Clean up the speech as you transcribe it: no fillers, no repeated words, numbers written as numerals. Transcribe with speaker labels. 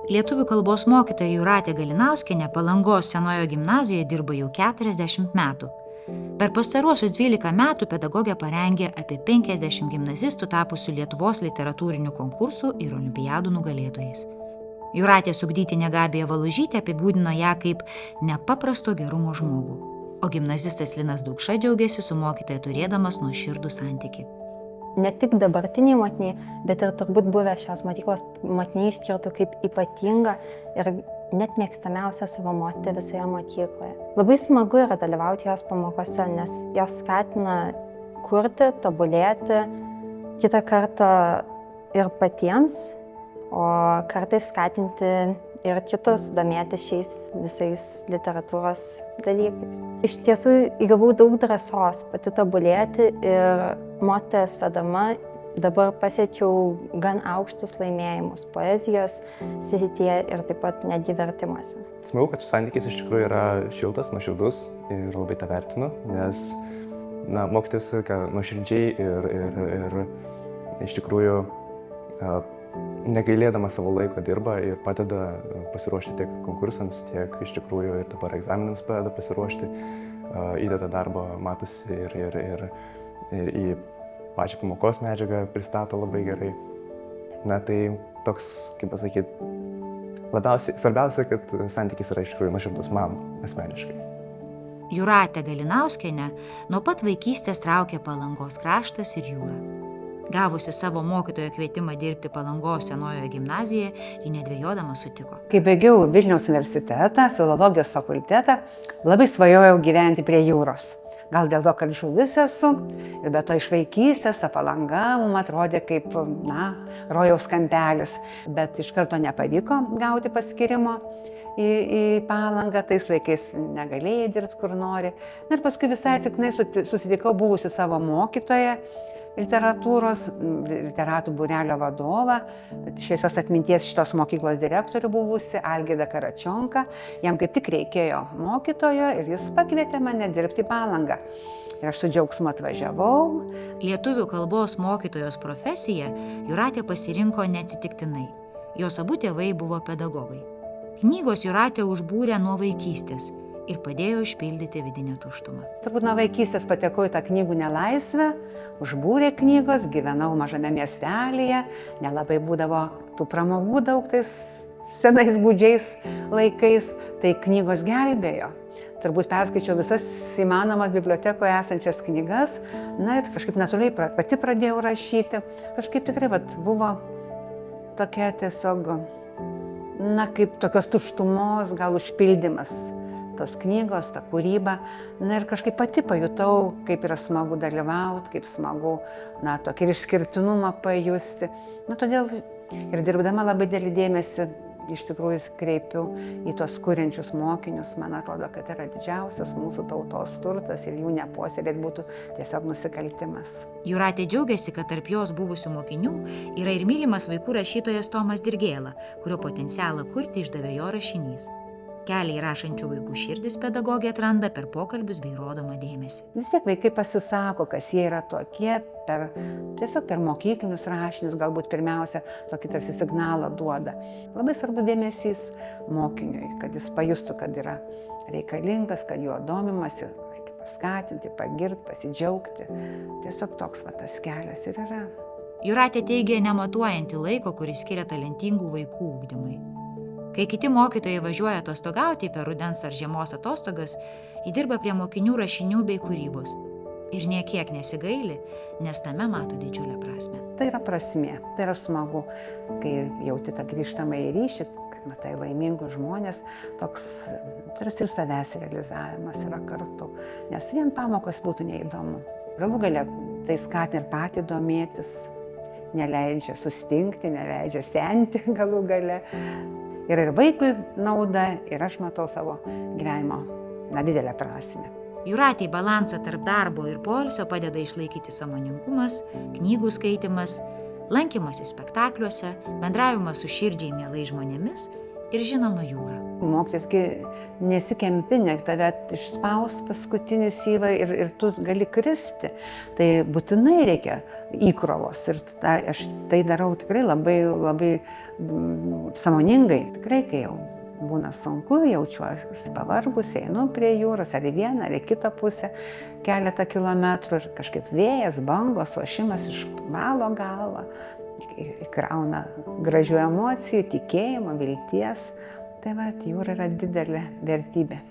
Speaker 1: Lietuvių kalbos mokytoja Jūratė Galinauskienė Palangos Senojo gimnazijoje dirba jau 40 metų. Per pastaruosius 12 metų pedagogė parengė apie 50 gimnazistų tapusių Lietuvos literatūrinių konkursų ir olimpiadų nugalėtojais. Jūratės ugdytinė Gabija Valužytė apibūdino ją kaip nepaprasto gerumo žmogų, o gimnazistas Linas Daukša džiaugiasi su mokytoja turėdamas nuoširdų santykį.
Speaker 2: Ne tik dabartiniai mokiniai, bet ir turbūt buvę šios mokyklos mokiniai išskirtų kaip ypatinga ir net mėgstamiausia savo mokytoja visoje mokykloje. Labai smagu yra dalyvauti jos pamokose, nes jos skatina kurti, tobulėti, kitą kartą ir patiems, o kartais skatinti ir kitus domėti šiais visais literatūros dalykais. Iš tiesų įgavau daug drąsos pati tobulėti ir mokytojos vedama dabar pasiekiau gan aukštus laimėjimus poezijos srityje ir taip pat netgi vertimuose.
Speaker 3: Smagu, kad santykis iš tikrųjų yra šiltas, nuoširdus ir labai tą vertinu, nes mokytojas nuoširdžiai ir iš tikrųjų negailėdama savo laiko dirba ir padeda pasiruošti tiek konkursams, tiek iš tikrųjų ir dabar egzaminams padeda pasiruošti, įdeda darbo, matosi ir į pačią pamokos medžiagą pristato labai gerai. Tai toks, kaip pasakyti, svarbiausia, kad santykis yra iš tikrųjų nuoširdus man asmeniškai.
Speaker 1: Jūratė Galinauskienė nuo pat vaikystės traukė Palangos kraštas ir jūra. Gavusi savo mokytojo kvietimą dirbti Palangos Senojoje gimnazijoje, ji nedvejodama sutiko.
Speaker 4: Kai baigiau Vilniaus universitetą, filologijos fakultetą, labai svajojau gyventi prie jūros. Gal dėl to, kad žuvis esu ir be to iš vaikystės ta Palanga mums atrodė kaip, rojaus kampelis. Bet iš karto nepavyko gauti paskirimo į Palangą, tais laikais negalėjai dirbti kur nori. Ir paskui visai atsitiktinai susitikau buvusi savo mokytoją, literatų būrelio vadovą, šviesios atminties šitos mokyklos direktorių buvusi Algirdą Karačionką. Jam kaip tik reikėjo mokytojo ir jis pakvietė mane dirbti į Palangą. Ir aš su džiaugsmu atvažiavau.
Speaker 1: Lietuvių kalbos mokytojos profesiją Jūratė pasirinko neatsitiktinai. Jos abu tėvai buvo pedagogai. Knygos Jūratė užbūrė nuo vaikystės ir padėjo išpildyti vidinę tuštumą.
Speaker 4: Turbūt nuo vaikystės patekau į tą knygų nelaisvę, užbūrė knygos, gyvenau mažame miestelėje, nelabai būdavo tų pramogų daug tais senais gūdžiais laikais, tai knygos gelbėjo. Turbūt perskaičiau visas įmanomas bibliotekoje esančias knygas, ir kažkaip natūraliai pati pradėjau rašyti. Kažkaip tikrai buvo tokia tiesiog, kaip tokios tuštumos, gal užpildymas. Tos knygos, ta kūryba. Ir kažkaip pati pajutau, kaip yra smagu dalyvauti, kaip smagu tokį išskirtinumą pajusti. Todėl ir dirbdama labai didelį dėmesį iš tikrųjų kreipiu į tuos kuriančius mokinius. Man atrodo, kad yra didžiausias mūsų tautos turtas ir jų nepuoselėti būtų tiesiog nusikaltimas.
Speaker 1: Jūratė džiaugiasi, kad tarp jos buvusių mokinių yra ir mylimas vaikų rašytojas Tomas Dirgėla, kurio potencialą kurti išdavė jo rašinys. Keliai rašančių vaikų širdis pedagogė atranda per pokalbius bei rodomą dėmesį.
Speaker 4: Vis tiek vaikai pasisako, kas jie yra tokie, tiesiog per mokyklinius rašinius, galbūt pirmiausia, tokį tarsi signalą duoda. Labai svarbu dėmesys mokiniui, kad jis pajustų, kad yra reikalingas, kad juo domimasi, reikia paskatinti, pagirti, pasidžiaugti. Tiesiog toks tas kelias ir yra.
Speaker 1: Jūratė teigia nematuojanti laiko, kuris skiria talentingų vaikų ugdymui. Kai kiti mokytojai važiuoja atostogauti per rudens ar žiemos atostogas, ji dirba prie mokinių rašinių bei kūrybos. Ir nė kiek nesigaili, nes tame mato didžiulę prasmę.
Speaker 4: Tai yra prasmė, tai yra smagu, kai jauti tą grįžtamąjį ryšį, kad matai laimingus žmonės, toks tarsi ir savęs realizavimas yra kartu, nes vien pamokos būtų neįdomu. Galų gale tai skatina ir patį domėtis, neleidžia sustingti, neleidžia senti galų gale. Ir vaikui nauda, ir aš matau savo gyvenimo didelę prasmę.
Speaker 1: Jūratei balansą tarp darbo ir poilsio padeda išlaikyti sąmoningumas, knygų skaitimas, lankymasis spektakliuose, bendravimas su širdžiai mielais žmonėmis ir žinoma jūra.
Speaker 4: Mokytisgi nesikempinė, tave išspaus paskutinį syvą ir tu gali kristi. Tai būtinai reikia įkrovos ir aš tai darau tikrai labai sąmoningai. Tikrai, kai jau būna sunku, jaučiuosi pavargus, einu prie jūros ar į vieną, ar į kitą pusę keletą kilometrų ir kažkaip vėjas, bangos, ošimas išvalo galvą, įkrauna gražių emocijų, tikėjimo, vilties. Tai va, jūra yra didelė vertybė.